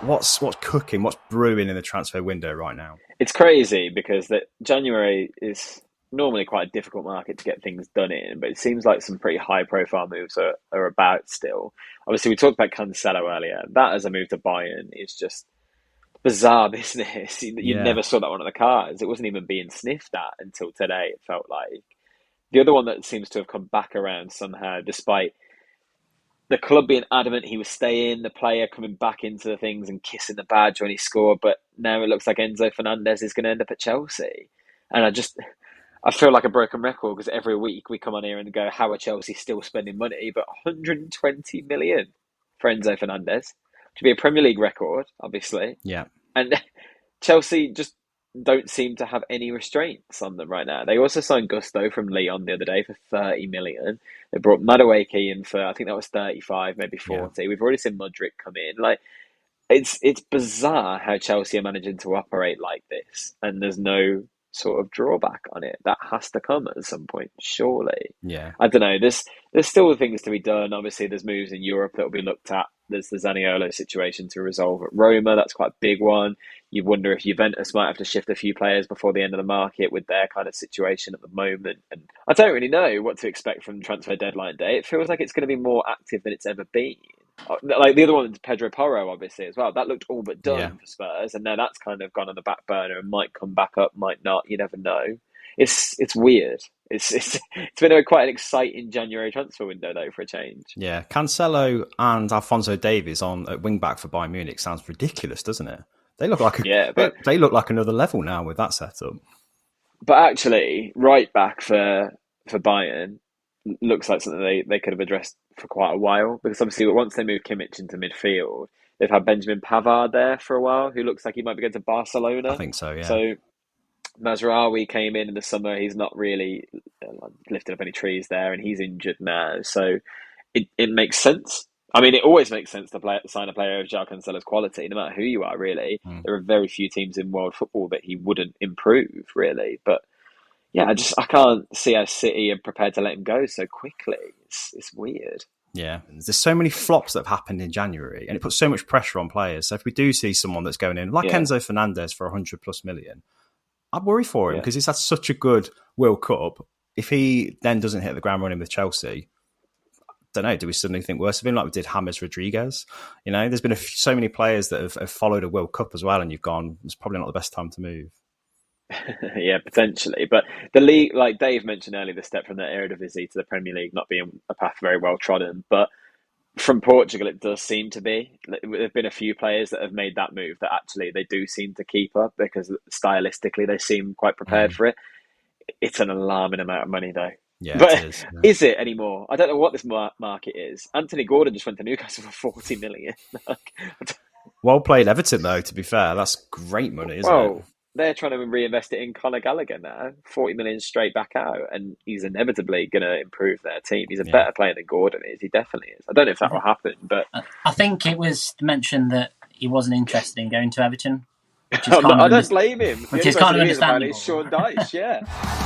what's cooking, what's brewing in the transfer window right now? It's crazy because January is normally quite a difficult market to get things done in, but it seems like some pretty high profile moves are about still. Obviously, we talked about Cancelo earlier. That as a move to Bayern is just bizarre business. You Yeah. never saw that one on the cards. It wasn't even being sniffed at until today, it felt like. The other one that seems to have come back around somehow, despite the club being adamant he was staying, the player coming back into the things and kissing the badge when he scored, but now it looks like Enzo Fernandez is going to end up at Chelsea. And I feel like a broken record because every week we come on here and go, how are Chelsea still spending money? But 120 million for Enzo Fernandez, to be a Premier League record, obviously. Yeah. And Chelsea just don't seem to have any restraints on them right now. They also signed Gusto from Lyon the other day for 30 million. They brought Madueke in for, I think that was 35, maybe Yeah. 40. We've already seen Mudryk come in. Like, it's bizarre how Chelsea are managing to operate like this, and there's no sort of drawback on it. That has to come at some point, surely. Yeah. I don't know. There's still things to be done. Obviously, there's moves in Europe that will be looked at. There's the Zaniolo situation to resolve at Roma. That's quite a big one. You wonder if Juventus might have to shift a few players before the end of the market with their kind of situation at the moment. And I don't really know what to expect from transfer deadline day. It feels like it's going to be more active than it's ever been. Like the other one, Pedro Porro, obviously as well. That looked all but Yeah. done for Spurs, and now that's kind of gone on the back burner and might come back up, might not. You never know. It's weird. It's been quite an exciting January transfer window though for a change. Yeah. Cancelo and Alphonso Davies on at wing back for Bayern Munich sounds ridiculous, doesn't it? They look like Yeah, they look like another level now with that setup. but actually, right back for Bayern looks like something they could have addressed for quite a while because obviously once they moved Kimmich into midfield, they've had Benjamin Pavard there for a while, who looks like he might be going to I Barcelona. think so, yeah. So Mazraoui came in the summer. He's not really lifted up any trees there, and he's injured now. So it makes sense. I mean, it always makes sense to sign a player of João Cancelo's quality, no matter who you are, really. Mm. There are very few teams in world football that he wouldn't improve, really. But yeah, I can't see how City are prepared to let him go so quickly. It's weird. Yeah, there's so many flops that have happened in January, and it puts so much pressure on players. So if we do see someone that's going in, like Yeah, Enzo Fernandez for 100 plus million, I'd worry for him yeah. because he's had such a good World Cup. If he then doesn't hit the ground running with Chelsea, don't know, do we suddenly think worse of him like we did James Rodriguez? You know, there's been so many players that have followed a World Cup as well, and you've gone, it's probably not the best time to move. Yeah, potentially. But the league, like Dave mentioned earlier, the step from the Eredivisie to the Premier League not being a path very well trodden. But from Portugal, it does seem to be. There have been a few players that have made that move that actually they do seem to keep up because stylistically they seem quite prepared Mm. for it. It's an alarming amount of money, though. Yeah, it But is. Yeah. is it anymore? I don't know what this market is. Anthony Gordon just went to Newcastle for 40 million. Well played, Everton, though, to be fair. That's great money, isn't it? Well, they're trying to reinvest it in Conor Gallagher now. 40 million straight back out, and he's inevitably going to improve their team. He's a Yeah. better player than Gordon is. He definitely is. I don't know if that will happen, but I think it was mentioned that he wasn't interested in going to Everton, which is I kind of don't blame him. The which only is kind person of who is about it understandable. is Sean Dyche, yeah.